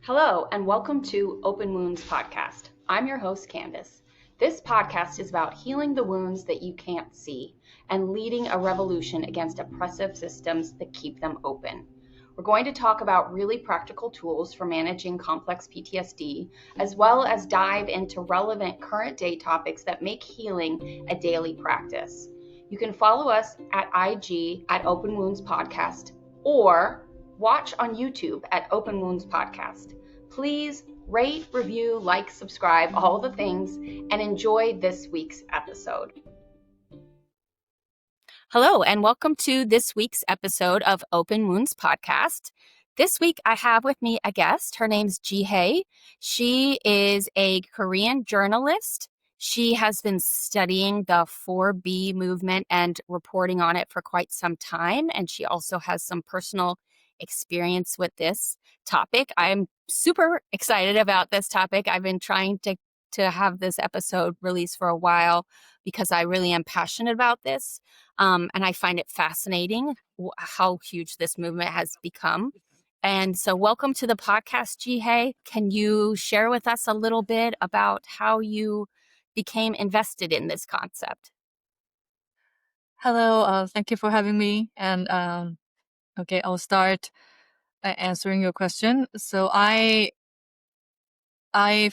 Hello, and welcome to Open Wounds Podcast. I'm your host, Candice. This podcast is about healing the wounds that you can't see and leading a revolution against oppressive systems that keep them open. We're going to talk about really practical tools for managing complex PTSD, as well as dive into relevant current day topics that make healing a daily practice. You can follow us at IG at Open Wounds Podcast or watch on YouTube at Open Wounds Podcast. Please rate, review, like, subscribe, all the things, and enjoy this week's episode. Hello, and welcome to this week's episode of Open Wounds Podcast. This week, I have with me a guest. Her name's Ji Hye. She is a Korean journalist. She has been studying the 4B movement and reporting on it for quite some time, and she also has some personal experience with this topic. I'm super excited about this topic. I've been trying to have this episode released for a while because I really am passionate about this. And I find it fascinating how huge this movement has become. And so welcome to the podcast, Ji Hye. Can you share with us a little bit about how you became invested in this concept? Hello, thank you for having me. And okay, I'll start answering your question. So I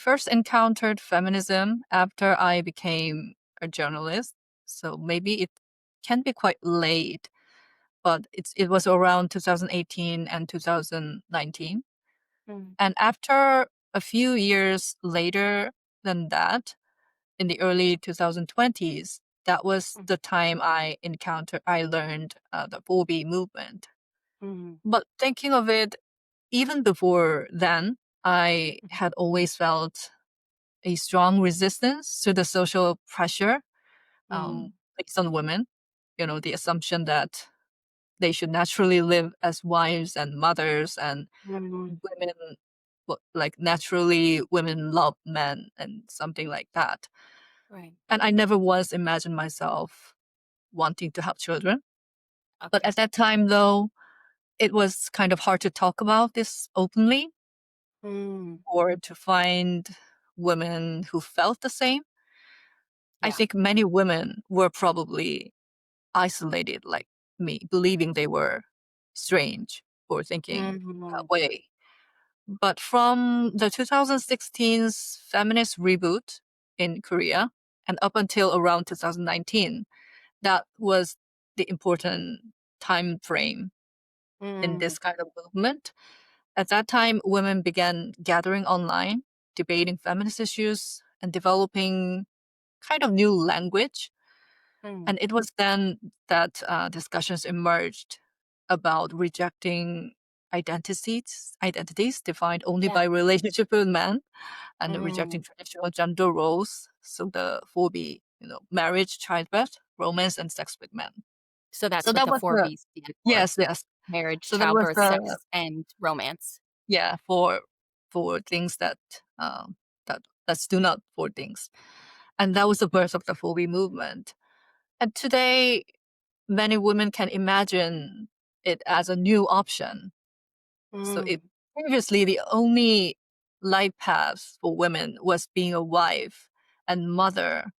first encountered feminism after I became a journalist. So maybe it can be quite late, but it was around 2018 and 2019. And after a few years later than that, in the early 2020s, that was the time I learned the 4B movement. But thinking of it, even before then, I had always felt a strong resistance to the social pressure based on women. You know, the assumption that they should naturally live as wives and mothers, and women, like naturally, women love men and something like that. Right. And I never once imagined myself wanting to have children. Okay. But at that time, though, it was kind of hard to talk about this openly or to find women who felt the same. I think many women were probably isolated like me, believing they were strange or thinking that way. But from the 2016's feminist reboot in Korea and up until around 2019, that was the important time frame in this kind of movement. At that time, women began gathering online, debating feminist issues, and developing kind of new language. And it was then that discussions emerged about rejecting identities defined only by relationship with men, and rejecting traditional gender roles. So the 4B, marriage, childbirth, romance, and sex with men. So that's So what that the was four the B's stand for. yes. Marriage, So that was childbirth, sex, and romance. yeah, for things that that stood out for things. And that was the birth of the 4B movement. And today, many women can imagine it as a new option. So previously, the only life path for women was being a wife and mother.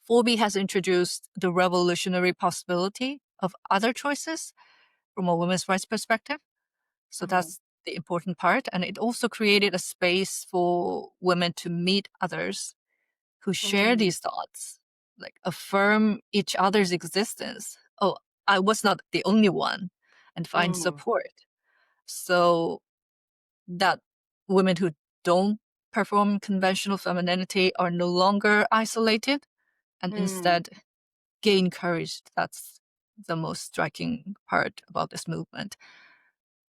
4B has introduced the revolutionary possibility of other choices from a women's rights perspective. So that's the important part. And it also created a space for women to meet others who share these thoughts, like affirm each other's existence. Oh, I was not the only one, and find support. So that women who don't perform conventional femininity are no longer isolated and instead gain courage. That's the most striking part about this movement.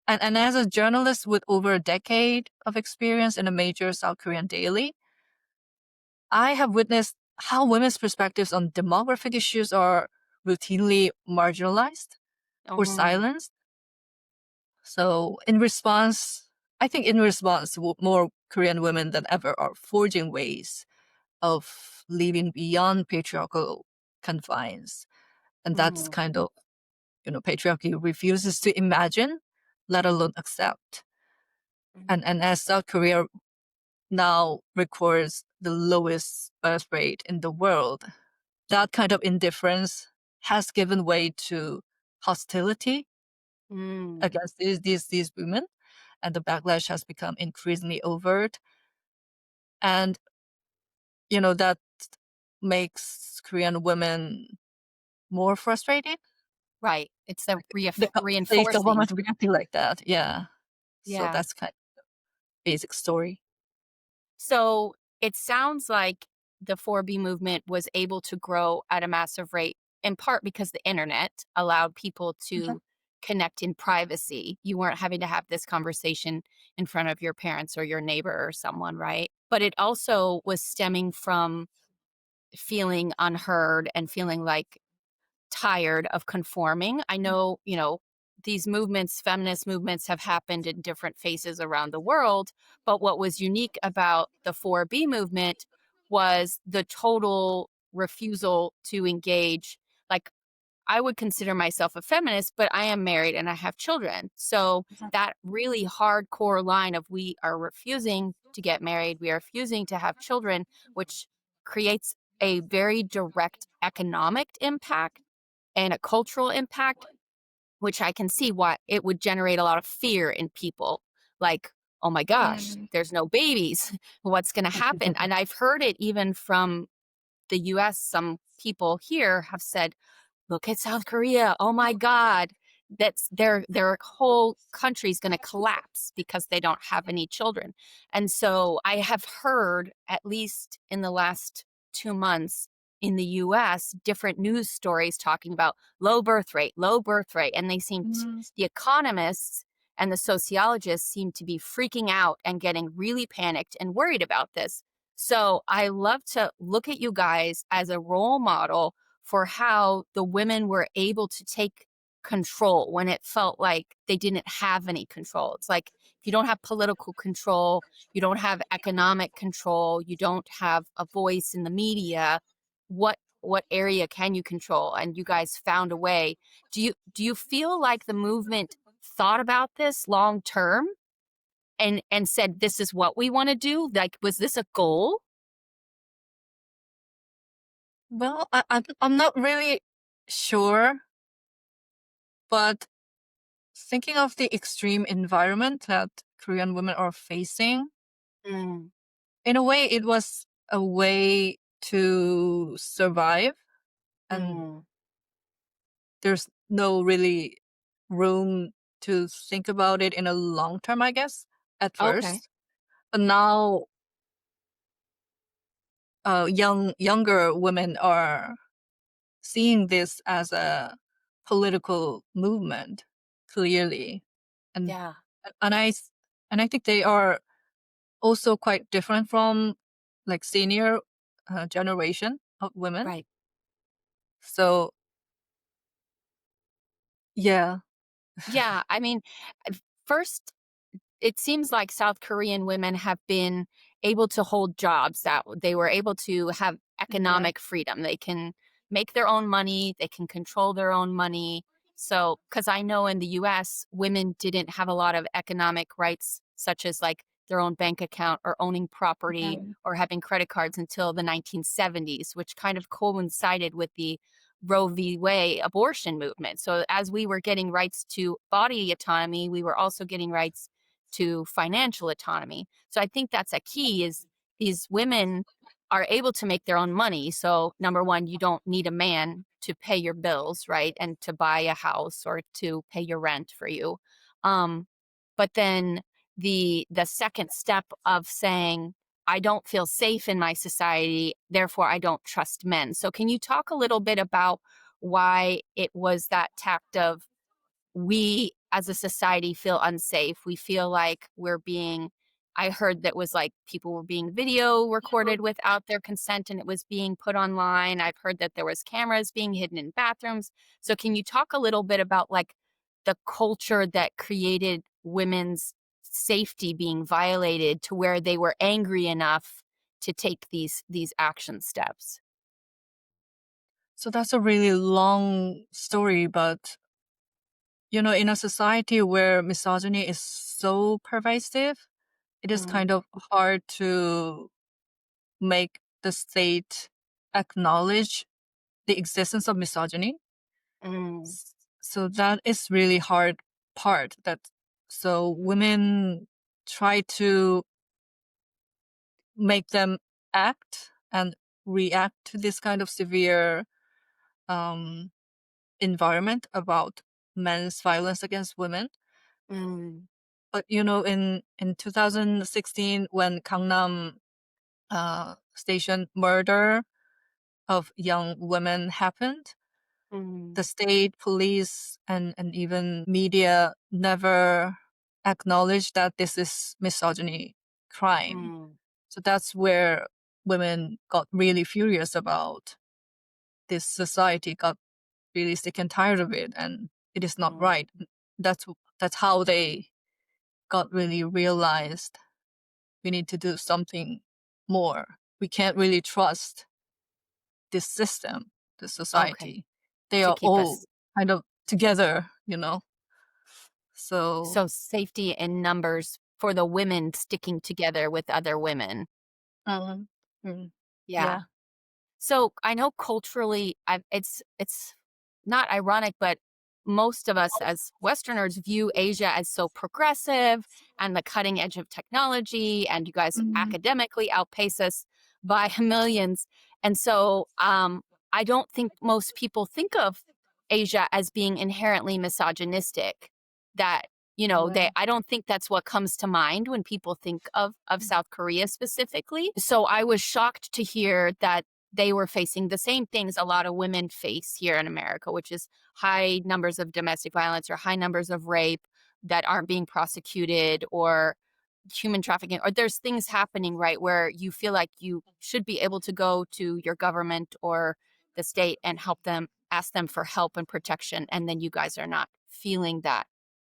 And as a journalist with over a decade of experience in a major South Korean daily, I have witnessed how women's perspectives on demographic issues are routinely marginalized or silenced. So I think in response, more Korean women than ever are forging ways of living beyond patriarchal confines. And that's kind of, patriarchy refuses to imagine, let alone accept. And as South Korea now records the lowest birth rate in the world, that kind of indifference has given way to hostility Mm, against these women, and the backlash has become increasingly overt. And that makes Korean women more frustrated. right. It's the The reinforcing. government reacting like that, yeah. So Yeah. that's kind of basic story. So it sounds like the 4B movement was able to grow at a massive rate, in part because the internet allowed people Mhm. to connect in privacy. You weren't having to have this conversation in front of your parents or your neighbor or someone, right? But it also was stemming from feeling unheard and feeling like tired of conforming. I know, these movements, feminist movements, have happened in different phases around the world. But what was unique about the 4B movement was the total refusal to engage. Like, I would consider myself a feminist, but I am married and I have children. So that really hardcore line of we are refusing to get married, we are refusing to have children, which creates a very direct economic impact and a cultural impact, which I can see why it would generate a lot of fear in people. Like, oh my gosh, Mm. there's no babies. What's going to happen? And I've heard it even from the US. Some people here have said, look at South Korea. Oh my God. That's their whole country's going to collapse because they don't have any children. And so I have heard, at least in the last 2 months in the US, different news stories talking about low birth rate, low birth rate. And Mm. the economists and the sociologists seem to be freaking out and getting really panicked and worried about this. So I love to look at you guys as a role model for how the women were able to take control when it felt like they didn't have any control. It's like if you don't have political control, you don't have economic control, you don't have a voice in the media, what area can you control? And you guys found a way. Do you feel like the movement thought about this long term and said this is what we want to do? Like, was this a goal? Well, I'm not really sure, but thinking of the extreme environment that Korean women are facing, Mm, in a way, it was a way to survive, and mm. there's no really room to think about it in a long term, I guess, at Okay. first. But now, younger women are seeing this as a political movement, clearly, and Yeah. and I and I think they are also quite different from like senior generation of women. Right. So yeah. Yeah. I mean, first, it seems like South Korean women have been able to hold jobs that they were able to have Yeah. economic freedom. They can make their own money, they can control their own money. So, because I know in the US, women didn't have a lot of economic rights, such as like their own bank account or owning property Yeah. or having credit cards until the 1970s, which kind of coincided with the Roe v. Wade abortion movement. So, as we were getting rights to body autonomy, we were also getting rights to financial autonomy. So I think that's a key is these women are able to make their own money. So number one, you don't need a man to pay your bills, right? And to buy a house or to pay your rent for you. Um, but then the second step of saying, I don't feel safe in my society, therefore I don't trust men. So can you talk a little bit about why it was that tact of we as a society feel unsafe. We feel like we're being, I heard that was like people were being video recorded without their consent and it was being put online. I've heard that there was cameras being hidden in bathrooms. So can you talk a little bit about like the culture that created women's safety being violated to where they were angry enough to take these action steps? So that's a really long story, but in a society where misogyny is so pervasive, it is Mm, kind of hard to make the state acknowledge the existence of misogyny. mm, So that is really hard part. So women try to make them act and react to this kind of severe um, environment about men's violence against women. mm, But in 2016, when Gangnam station murder of young women happened, mm, the state, police, and even media never acknowledged that this is misogyny crime. mm, So that's where women got really furious about this society, got really sick and tired of it, and it is not mm. right. That's that's how they got really realized we need to do something more. We can't really trust this system, the Okay, society. They to are keep all us. kind of together. So, So safety in numbers for the women sticking together with other women. um, mm, Yeah. yeah. So I know culturally, it's not ironic, but most of us as Westerners view Asia as so progressive and the cutting edge of technology, and you guys Mhm. academically outpace us by millions. And so I don't think most people think of Asia as being inherently misogynistic. That they Yeah. I don't think that's what comes to mind when people think of South Korea specifically. So I was shocked to hear that they were facing the same things a lot of women face here in America, which is high numbers of domestic violence or high numbers of rape that aren't being prosecuted, or human trafficking, or there's things happening, right, where you feel like you should be able to go to your government or the state and help them, ask them for help and protection, and then you guys are not feeling that.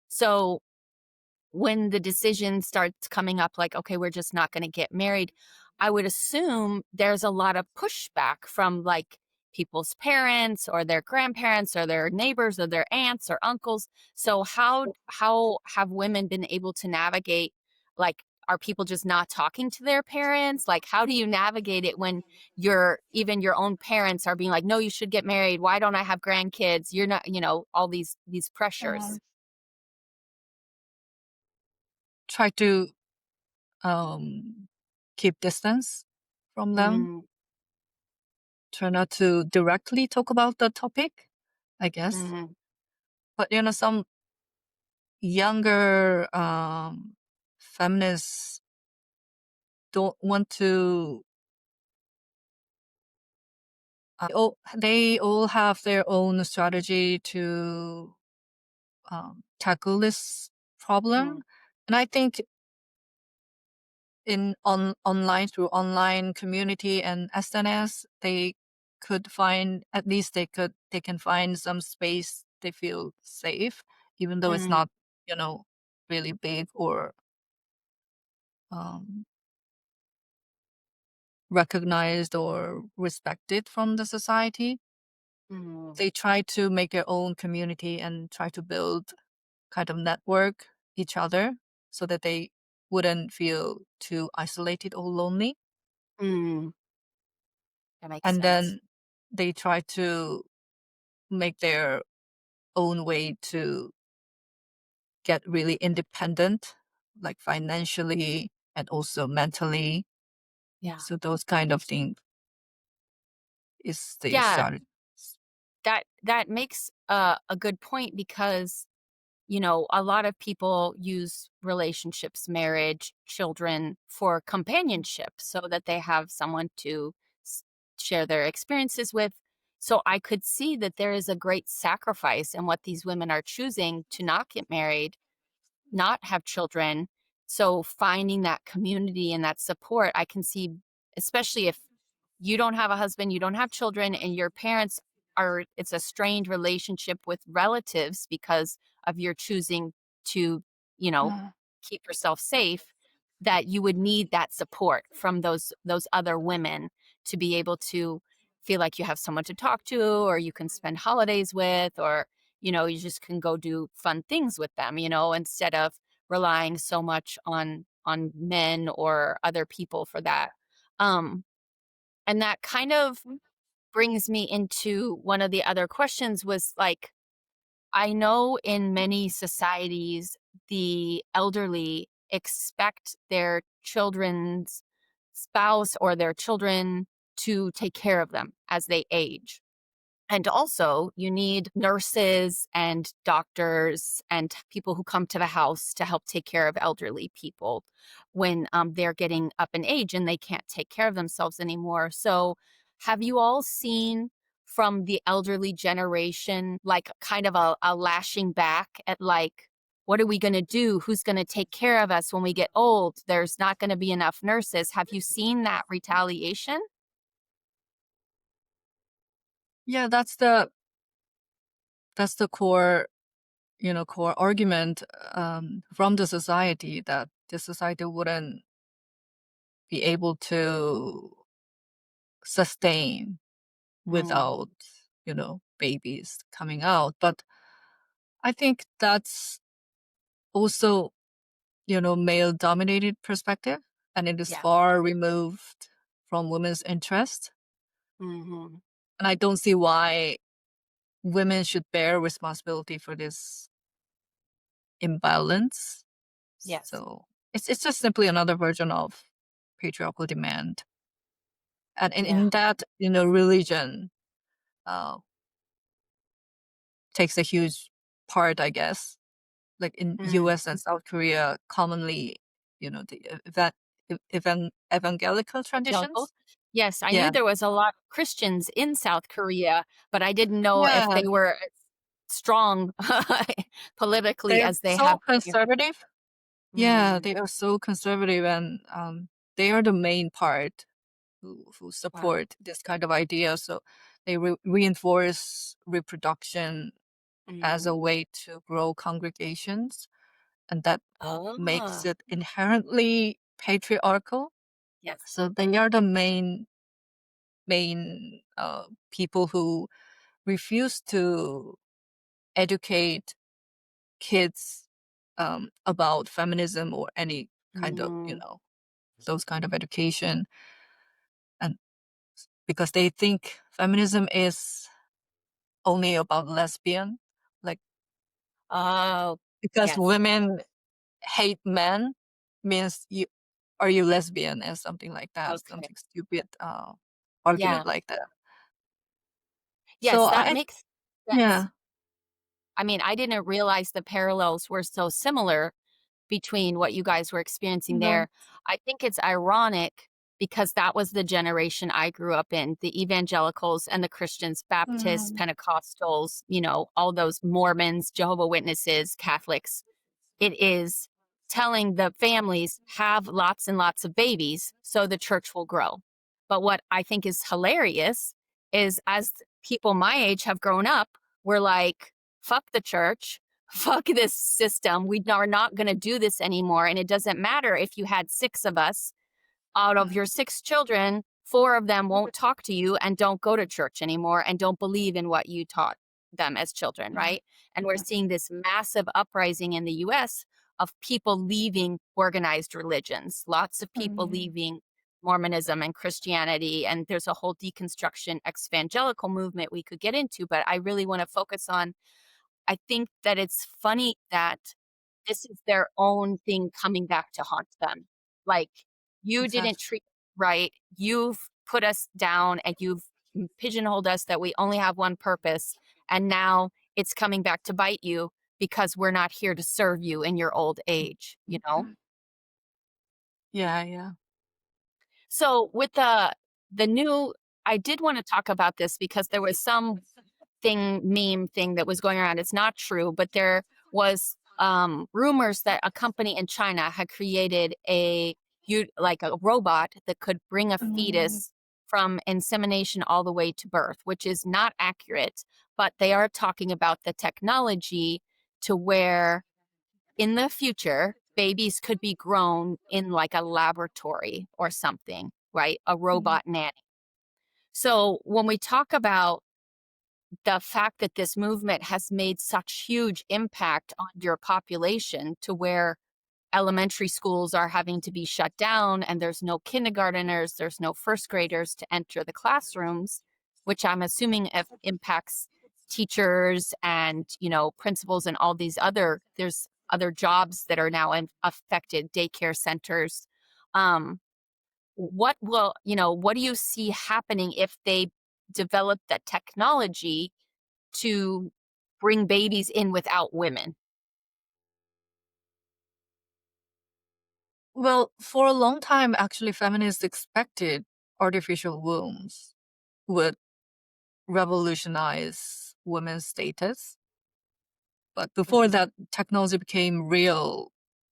So when the decision starts coming up, like, okay, we're just not going to get married, I would assume there's a lot of pushback from like people's parents or their grandparents or their neighbors or their aunts or uncles. So how have women been able to navigate, like, are people just not talking to their parents? Like, how do you navigate it when even your own parents are being like, no, you should get married, why don't I have grandkids, you're not, all these Uh, pressures. Try to um, keep distance from them. Mm, Try not to directly talk about the topic, I guess. mm, But some younger feminists don't want to. They all have their own strategy to tackle this problem, mm. and I think online, through online community and SNS, they could find, at least they can find some space they feel safe, even though it's Mm, not you know really big or um, recognized or respected from the society. mm, They try to make their own community and try to build kind of network each other so that they wouldn't feel too isolated or lonely. mm. That makes And sense. then they try to make their own way to get really independent, like financially and also mentally. Yeah. So those kind of things is the Yeah, strategy. that makes a good point because, a lot of people use relationships, marriage, children for companionship so that they have someone to s- share their experiences with. So I could see that there is a great sacrifice in what these women are choosing to not get married, not have children. So finding that community and that support, I can see, especially if you don't have a husband, you don't have children, and your parents it's a strained relationship with relatives because of your choosing to, you know, Uh, keep yourself safe, that you would need that support from those other women to be able to feel like you have someone to talk to or you can spend holidays with, or you just can go do fun things with them, instead of relying so much on men or other people for that. Um, and that kind of brings me into one of the other questions was like, I know in many societies, the elderly expect their children's spouse or their children to take care of them as they age. And also, you need nurses and doctors and people who come to the house to help take care of elderly people when they're getting up in age and they can't take care of themselves anymore. So, have you all seen from the elderly generation, like kind of a lashing back at like, what are we going to do? Who's going to take care of us when we get old? There's not going to be enough nurses. Have you seen that retaliation? Yeah, that's the core, core argument from the society, that the society wouldn't be able to sustain Mm, without, babies coming out. But I think that's also, male dominated perspective, and it is yeah. far removed from women's interest. Hmm. And I don't see why women should bear responsibility for this imbalance. Yes. So it's just simply another version of patriarchal demand. And Yeah. in that, religion uh, takes a huge part, I guess. Like in Mm. US and South Korea, commonly, that evangelical Evangelicals? traditions. Yes, I knew Yeah. there was a lot of Christians in South Korea, but I didn't know if Yeah. they were as strong politically They're as they so have been here. conservative. Yeah, Mm, they are so conservative, and they are the main part who wow. support this kind of idea. So they reinforce reproduction as a Mm. way to grow congregations, and that makes Oh, it inherently patriarchal. yes. So they are the main people who refuse to educate kids about feminism or any kind of, Mm. those kind of education, and because they think feminism is only about lesbian, like, Oh, because yes. women hate men means you are you lesbian, and something like that, Okay. something stupid argument Yeah. like that. So Yes, that makes sense. yeah. I mean, I didn't realize the parallels were so similar between what you guys were experiencing No. there. I think it's ironic because that was the generation I grew up in, the evangelicals and the Christians, Baptists, Mm, Pentecostals, all those Mormons, Jehovah Witnesses, Catholics. It is telling the families have lots and lots of babies so the church will grow. But what I think is hilarious is as people my age have grown up, we're like, fuck the church, fuck this system. We are not going to do this anymore. And it doesn't matter if you had six of us out of your six children, four of them won't talk to you and don't go to church anymore and don't believe in what you taught them as children, mm, right? And we're seeing this massive uprising in the US of people leaving organized religions, lots of people mm, leaving Mormonism and Christianity. And there's a whole deconstruction evangelical movement we could get into, but I really want to focus on. I think that it's funny that this is their own thing coming back to haunt them. Like, you didn't exactly. treat right. You've put us down and you've pigeonholed us that we only have one purpose. And now it's coming back to bite you because we're not here to serve you in your old age? Yeah, yeah. So with the new, I did want to talk about this because there was some meme thing that was going around. It's not true, but there was rumors that a company in China had created like a robot that could bring a Mm, fetus from insemination all the way to birth, which is not accurate. But they are talking about the technology to where in the future babies could be grown in like a laboratory or something, right? A mm, robot nanny. So when we talk about the fact that this movement has made such huge impact on your population to where elementary schools are having to be shut down and there's no kindergarteners, there's no first graders to enter the classrooms, which I'm assuming impacts teachers and, principals and all these there's other jobs that are now affected, daycare centers. Um, what do you see happening if they develop that technology to bring babies in without women? Well, for a long time, actually, feminists expected artificial wombs would revolutionize women's status. But before Mhm. that technology became real,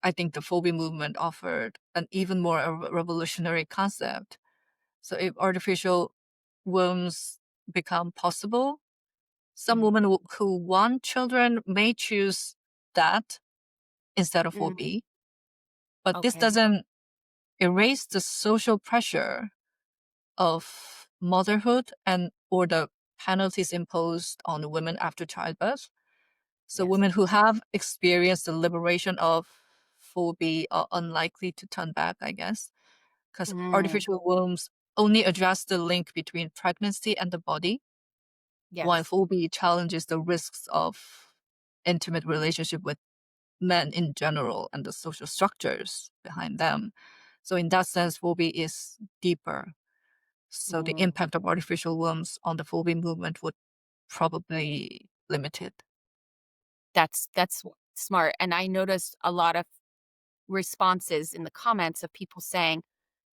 I think the phobia movement offered an even more revolutionary concept. So if artificial wombs become possible, some Mhm. women who want children may choose that instead of Mhm. 4B. But this Okay. doesn't erase the social pressure of motherhood and or the penalties imposed on women after childbirth. So Yes. women who have experienced the liberation of 4B are unlikely to turn back, I guess, because Mm, artificial wombs only address the link between pregnancy and the body, while yes. 4B challenges the risks of intimate relationship with men in general and the social structures behind them. So in that sense, 4B is deeper. So the Mm, impact of artificial wombs on the 4B movement would probably limited. that's smart. And I noticed a lot of responses in the comments of people saying,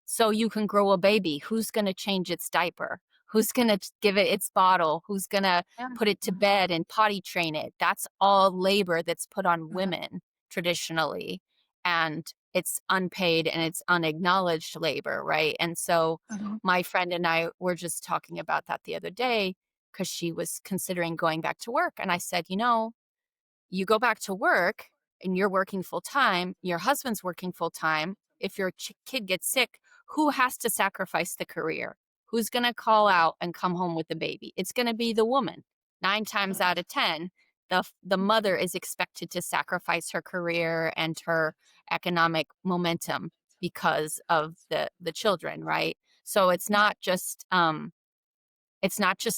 "So you can grow a baby. Who's going to change its diaper? Who's going to give it its bottle? Who's going to Yeah. put it to bed and potty train it?" That's all labor that's put on Mhm. women traditionally. And it's unpaid and it's unacknowledged labor, right? And so Mhm. my friend and I were just talking about that the other day because she was considering going back to work. And I said, you go back to work and you're working full time, your husband's working full time. If your kid gets sick, who has to sacrifice the career? Who's going to call out and come home with the baby? It's going to be the woman. 9 times out of 10, the mother is expected to sacrifice her career and her economic momentum because of the children, right? So it's not just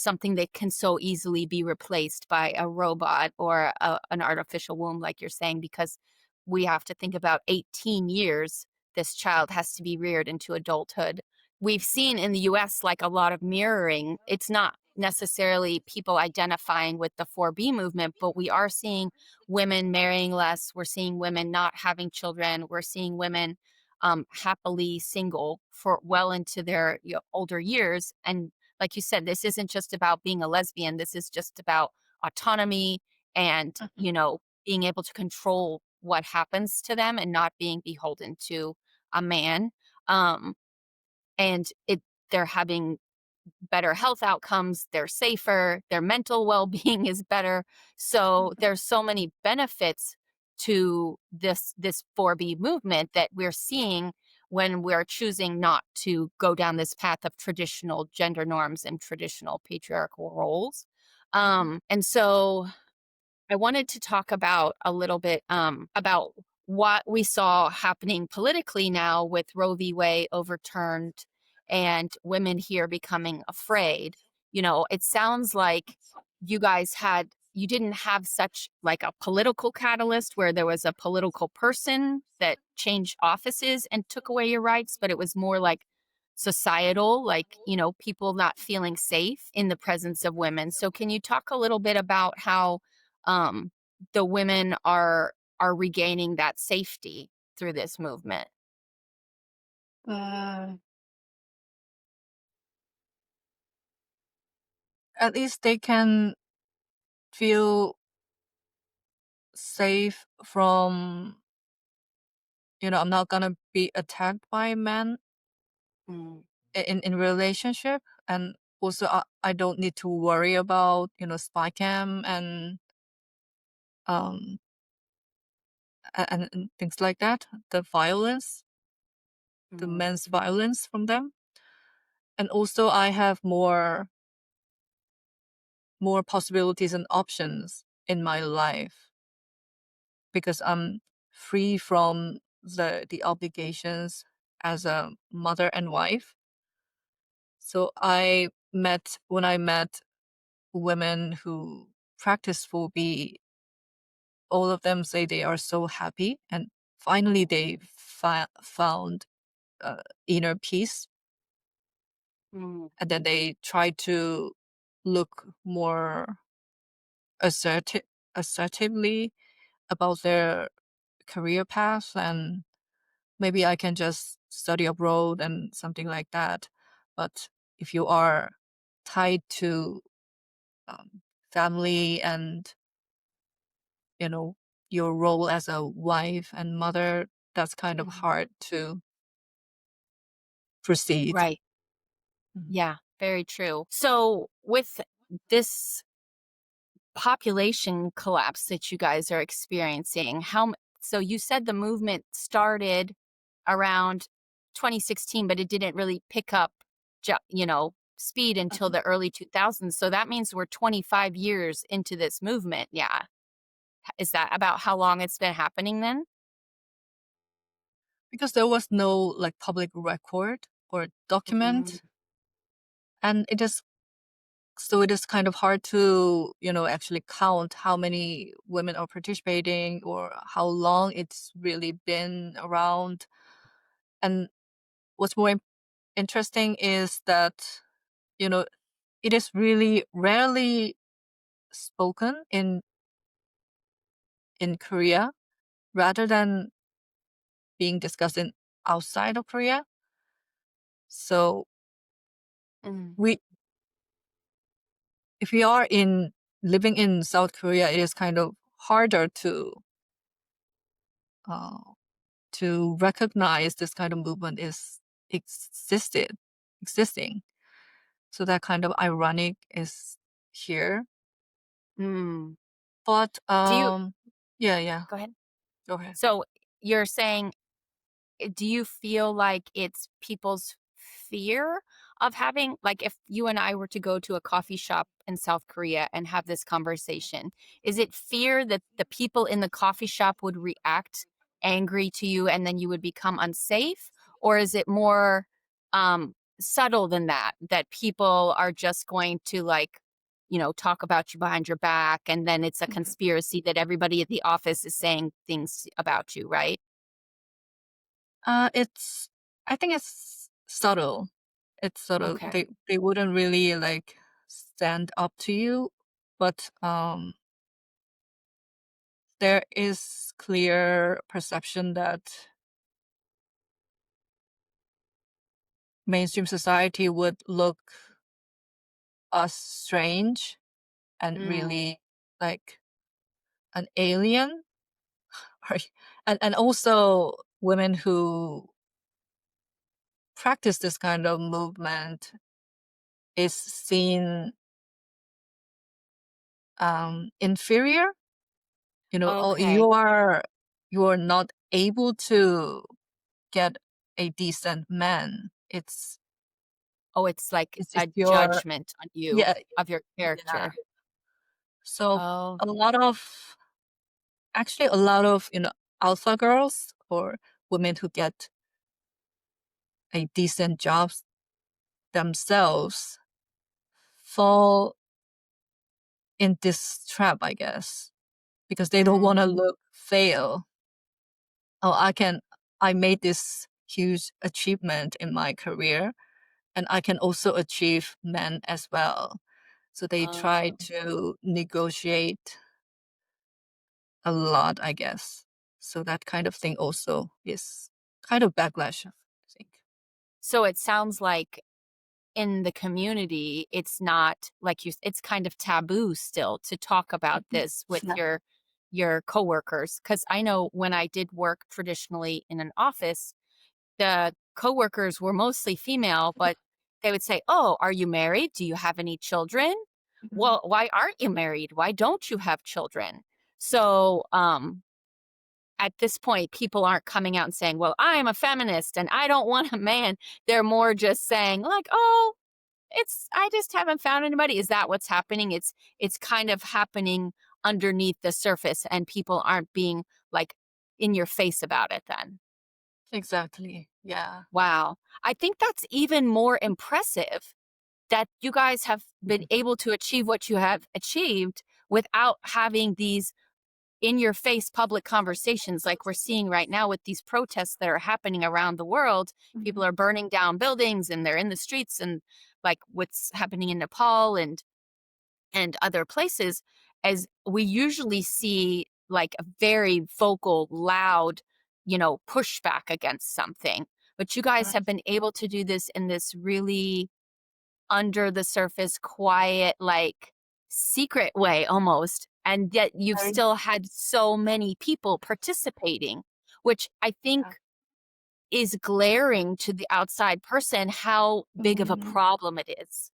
something that can so easily be replaced by a robot or an artificial womb, like you're saying, because we have to think about 18 years this child has to be reared into adulthood. We've seen in the US like a lot of mirroring. It's not necessarily people identifying with the 4B movement, but we are seeing women marrying less. We're seeing women not having children. We're seeing women happily single for well into their older years. And like you said, this isn't just about being a lesbian. This is just about autonomy and, Mhm. being able to control what happens to them and not being beholden to a man. Um, and they're having better health outcomes, they're safer, their mental well-being is better. So there's so many benefits to this 4B movement that we're seeing when we're choosing not to go down this path of traditional gender norms and traditional patriarchal roles. And so I wanted to talk about a little bit about what we saw happening politically now with Roe v. Wade overturned and women here becoming afraid. It sounds like you didn't have such like a political catalyst where there was a political person that changed offices and took away your rights, but it was more like societal, like, people not feeling safe in the presence of women. So can you talk a little bit about how um, the women are regaining that safety through this movement? Uh, at least they can feel safe from, I'm not gonna be attacked by men Mm, in relationship, and also I don't need to worry about spy cam um and things like that, the violence, the mm, men's violence from them. And also I have more possibilities and options in my life because I'm free from the obligations as a mother and wife. So when I met women who practice phoebe, all of them say they are so happy and finally they found inner peace, Mm. and then they try to look more assertively about their career path, and maybe I can just study abroad and something like that. But if you are tied to um, family and you know your role as a wife and mother, that's kind of Mhm. hard to proceed. Right. Mhm. Yeah, very true. So, with this population collapse that you guys are experiencing, so you said the movement started around 2016, but it didn't really pick up, speed until Mhm. the early 2000s. So that means we're 25 years into this movement. Yeah. Is that about how long it's been happening then? Because there was no like public record or Mm, document, and it is kind of hard to actually count how many women are participating or how long it's really been around. And what's more interesting is that you know it is really rarely spoken in Korea rather than being discussed in outside of Korea. So mm. we if we are in living in South Korea, it is kind of harder uh, to recognize this kind of movement is existed existing. So that kind of ironic is here. Mm. But Do you yeah, go ahead? go ahead. So you're saying, do you feel like it's people's fear of having, like, if you and I were to go to a coffee shop in South Korea and have this conversation, is it fear that the people in the coffee shop would react angry to you and then you would become unsafe? Or is it more subtle than that, that people are just going to, like, talk about you behind your back, and then it's a conspiracy that everybody at the office is saying things about you, right? It's I think it's subtle. It's subtle. Okay. They wouldn't really like stand up to you, but there is clear perception that mainstream society would look us strange and Mm. really like an alien. Right? And also women who practice this kind of movement is seen inferior. Oh, Okay. you are not able to get a decent man. Oh, it's like It's a your judgment on you yeah of your yeah. character. So Oh, a lot of actually a lot of alpha girls or women who get a decent jobs themselves fall in this trap, I guess, because they don't want mm, to look fail. Oh, I made this huge achievement in my career and I can also achieve men as well. So they try oh. to negotiate a lot, I guess. So that kind of thing also is kind of backlash, I think. So it sounds like in the community, it's not like it's kind of taboo still to talk about Mhm. this with your coworkers. Because I know when I did work traditionally in an office, the coworkers were mostly female, but they would say, "Oh, are you married? Do you have any children? Mhm. Well, why aren't you married? Why don't you have children?" So, at this point, people aren't coming out and saying, "Well, I am a feminist and I don't want a man." They're more just saying, like, "Oh, I just haven't found anybody. Is that what's happening? It's kind of happening underneath the surface and people aren't being like in your face about it then. Exactly. Yeah. Wow. I think that's even more impressive that you guys have been able to achieve what you have achieved without having these in your face public conversations like we're seeing right now with these protests that are happening around the world. People are burning down buildings and they're in the streets, and like what's happening in Nepal and other places, as we usually see like a very vocal, loud, pushback against something. But you guys Right. have been able to do this in this really under the surface, quiet, like secret way almost. And yet you've Very. still had so many people participating, which I think Yeah. is glaring to the outside person how big of a Mhm. problem it is.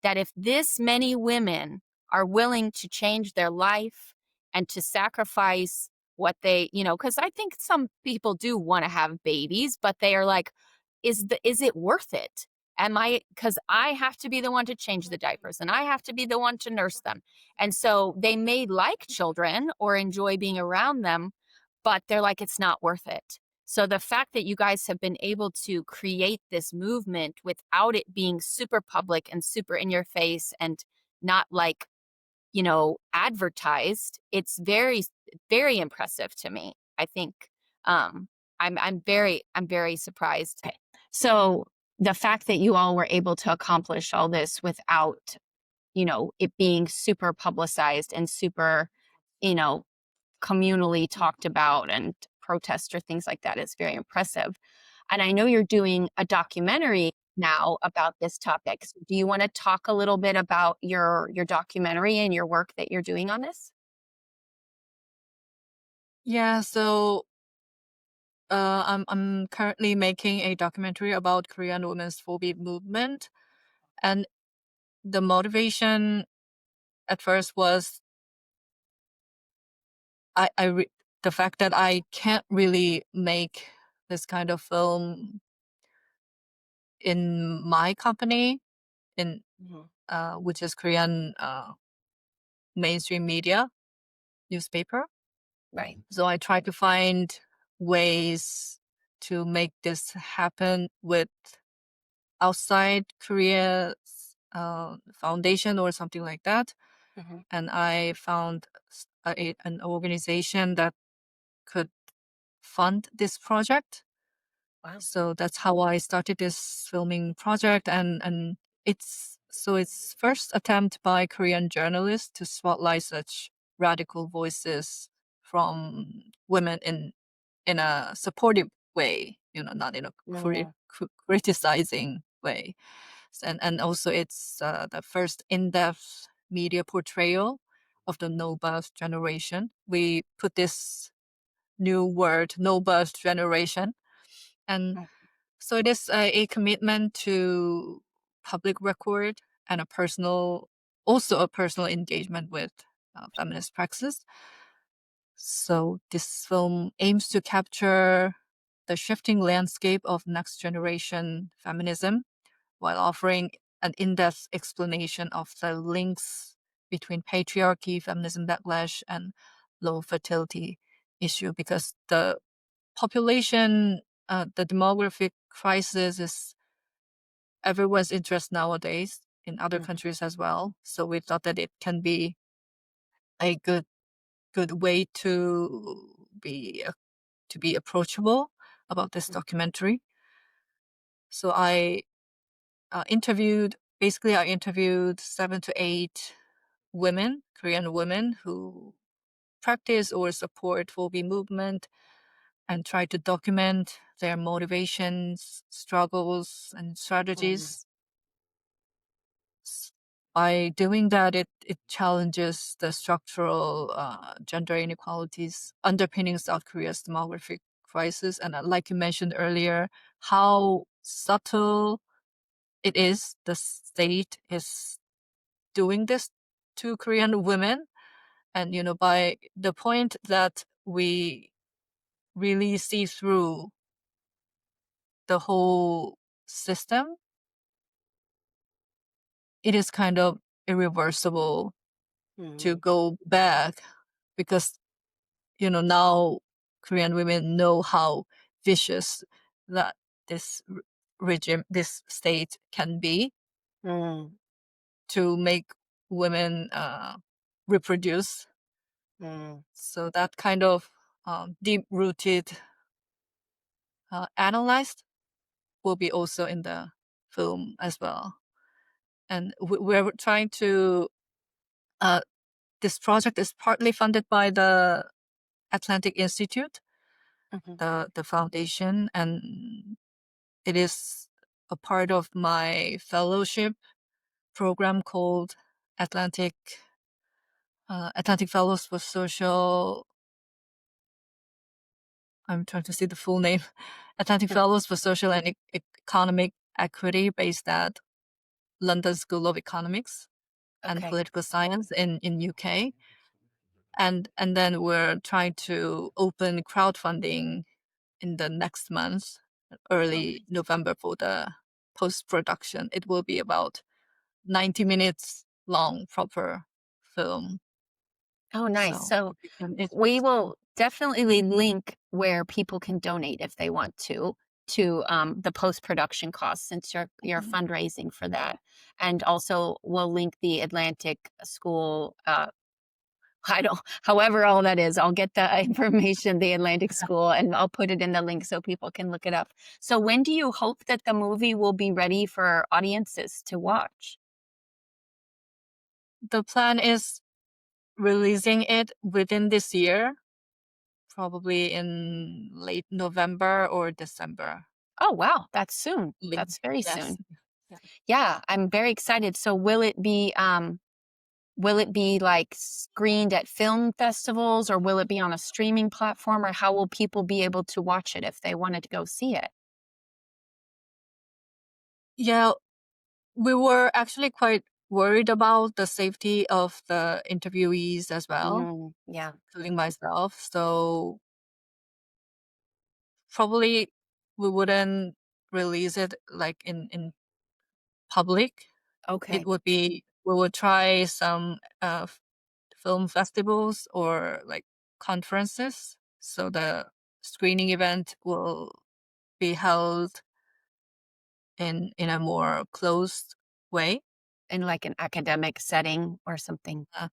That if this many women are willing to change their life and to sacrifice what because I think some people do want to have babies, but they are like, is it worth it? Am I, because I have to be the one to change the diapers and I have to be the one to nurse them. And so they may like children or enjoy being around them, but they're like, it's not worth it. So the fact that you guys have been able to create this movement without it being super public and super in your face and not like, advertised, it's very, very impressive to me. I think I'm very surprised. Okay. So the fact that you all were able to accomplish all this without, it being super publicized and super, you know, communally talked about and protest or things like that is very impressive. And I know you're doing a documentary now about this topic. So do you want to talk a little bit about your documentary and your work that you're doing on this? Yeah. So I'm currently making a documentary about Korean women's phobia movement, and the motivation at first was the fact that I can't really make this kind of film in my company, in which is Korean mainstream media newspaper. Right. So I try to find ways to make this happen with outside Korea's foundation or something like that. Mhm. And I found an organization that could fund this project. Wow. So that's how I started this filming project, and it's first attempt by Korean journalists to spotlight such radical voices from women in a supportive way, not in a Yeah. criticizing way. And also it's the first in-depth media portrayal of the no birth generation. We put this new word, no birth generation, and Mm. so it is a commitment to public record and also a personal engagement with feminist praxis. So this film aims to capture the shifting landscape of next generation feminism while offering an in-depth explanation of the links between patriarchy, feminism backlash, and low fertility issue, because the population, the demographic crisis is everyone's interest nowadays in other Mhm. countries as well. So we thought that it can be a good way to be approachable about this documentary. So I interviewed 7 to 8 women, Korean women who practice or support phobia movement, and try to document their motivations, struggles, and Mhm. strategies. By doing that, it challenges the structural gender inequalities underpinning South Korea's demographic crisis. And like you mentioned earlier, how subtle it is, the state is doing this to Korean women. And, by the point that we really see through the whole system, it is kind of irreversible to go back, because now Korean women know how vicious that this regime, this state can be, Mm, to make women reproduce. mm, So that kind of deep rooted analyzed will be also in the film as well. And we're trying to this project is partly funded by the Atlantic Institute, mhm. the foundation, and it is a part of my fellowship program called Atlantic Atlantic Fellows for Social. I'm trying to see the full name. Atlantic Fellows for Social and Economic Equity, based at London School of Economics and Okay. Political Science in UK. And then we're trying to open crowdfunding in the next month, early November, for the post-production. It will be about 90 minutes long, proper film. Oh, nice. So So if you can we interest. will definitely link where people can donate if they want to the post-production costs, since you're Mhm. fundraising for that. And also we'll link the Atlantic School, I don't, however all that is, I'll get the information, the Atlantic School, and I'll put it in the link so people can look it up. So when do you hope that the movie will be ready for audiences to watch? The plan is releasing it within this year, probably in late November or December. Oh, wow, that's soon. Late. That's very Yes. soon. Yeah. Yeah, I'm very excited. So will it be like screened at film festivals, or will it be on a streaming platform, or how will people be able to watch it if they wanted to go see it? Yeah, we were actually quite worried about the safety of the interviewees as well, Yeah. including myself. So probably we wouldn't release it like in public. It Okay. would be, we would try some film festivals or like conferences. So the screening event will be held in a more closed way. In like an academic setting or something. Uh,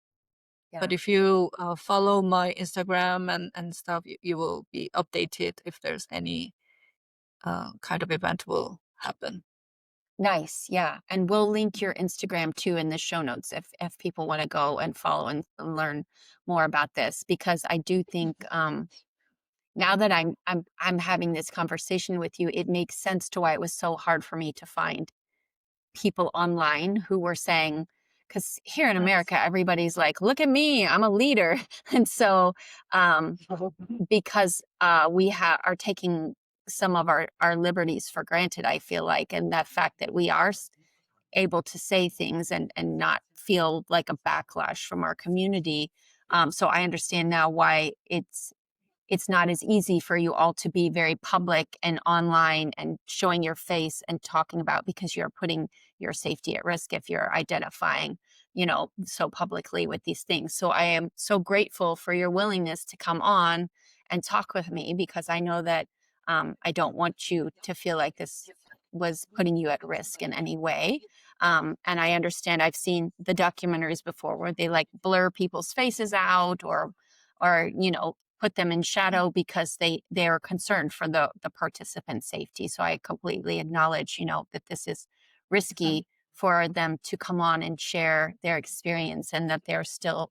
but Yeah. if you follow my Instagram and stuff, you will be updated if there's any kind of event will happen. Nice. Yeah. And we'll link your Instagram too in the show notes if people want to go and follow and learn more about this, because I do think now that I'm having this conversation with you, it makes sense to why it was so hard for me to find people online who were saying, because here in Yes. America, everybody's like, look at me, I'm a leader. And so um, because are taking some of our liberties for granted, I feel like, and that fact that we are able to say things and not feel like a backlash from our community. So I understand now why it's not as easy for you all to be very public and online and showing your face and talking about, because you're putting your safety at risk if you're identifying, so publicly with these things. So I am so grateful for your willingness to come on and talk with me, because I know that I don't want you to feel like this was putting you at risk in any way. And I understand, I've seen the documentaries before where they like blur people's faces out, or put them in shadow because they are concerned for the participant safety. So I completely acknowledge, that this is risky for them to come on and share their experience, and that they're still,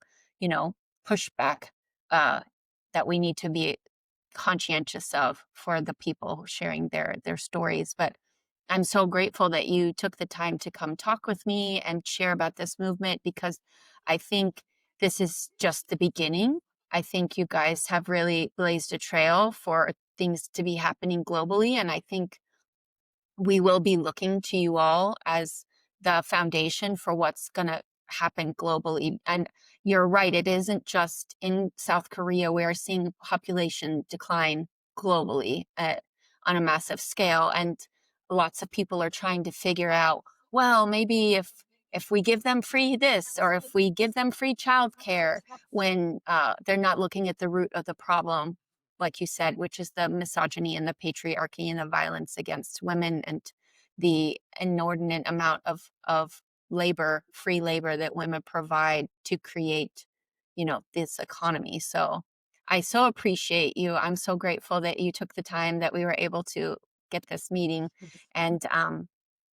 pushback uh, that we need to be conscientious of for the people sharing their stories. But I'm so grateful that you took the time to come talk with me and share about this movement, because I think this is just the beginning. I think you guys have really blazed a trail for things to be happening globally. And I think we will be looking to you all as the foundation for what's going to happen globally. And you're right, it isn't just in South Korea. We're seeing population decline globally on a massive scale. And lots of people are trying to figure out, well, maybe if if we give them free this, or if we give them free childcare, when they're not looking at the root of the problem, like you said, which is the misogyny and the patriarchy and the violence against women, and the inordinate amount of labor, free labor, that women provide to create, this economy. So I so appreciate you. I'm so grateful that you took the time, that we were able to get this meeting. And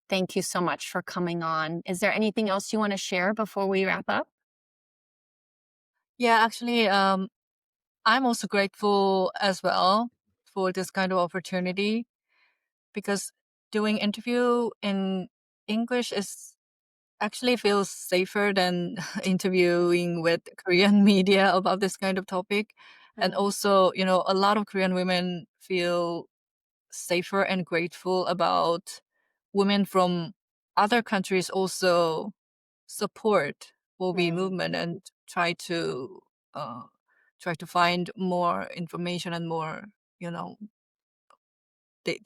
thank you so much for coming on. Is there anything else you want to share before we wrap up? Yeah, actually, I'm also grateful as well for this kind of opportunity, because doing interview in English is actually feels safer than interviewing with Korean media about this kind of topic. And also, a lot of Korean women feel safer and grateful about women from other countries also support Wobi movement and uh, try to find more information and more, you know, they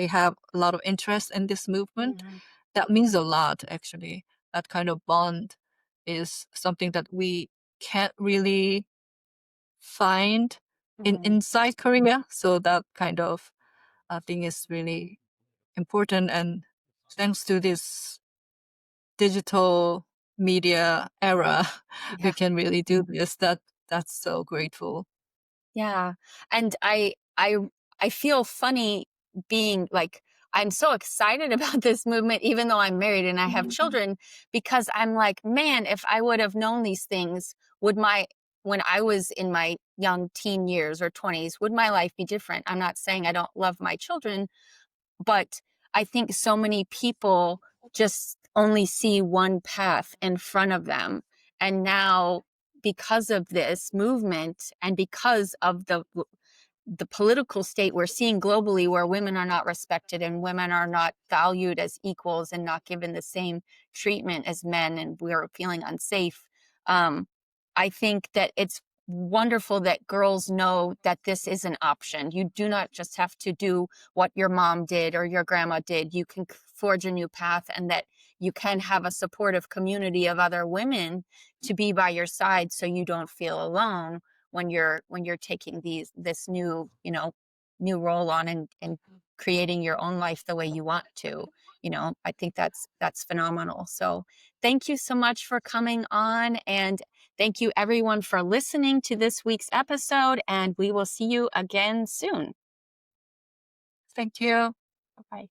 have a lot of interest in this movement. That means a lot, actually. That kind of bond is something that we can't really find inside Korea. So that kind of thing is really important. And thanks to this digital media era, we can really do this. That's so grateful. Yeah. And I feel funny being like, I'm so excited about this movement, even though I'm married and I have children, because I'm like, man, if I would have known these things, when I was in my young teen years or 20s, would my life be different? I'm not saying I don't love my children, but I think so many people just only see one path in front of them. And now, because of this movement, and because of the political state we're seeing globally, where women are not respected and women are not valued as equals and not given the same treatment as men, and we're feeling unsafe, I think that it's wonderful that girls know that this is an option. You do not just have to do what your mom did or your grandma did. You can forge a new path, and that you can have a supportive community of other women to be by your side, so you don't feel alone when you're taking this new, new role on, and creating your own life the way you want to. I think that's phenomenal. So thank you so much for coming on, and thank you everyone for listening to this week's episode, and we will see you again soon. Thank you. Bye.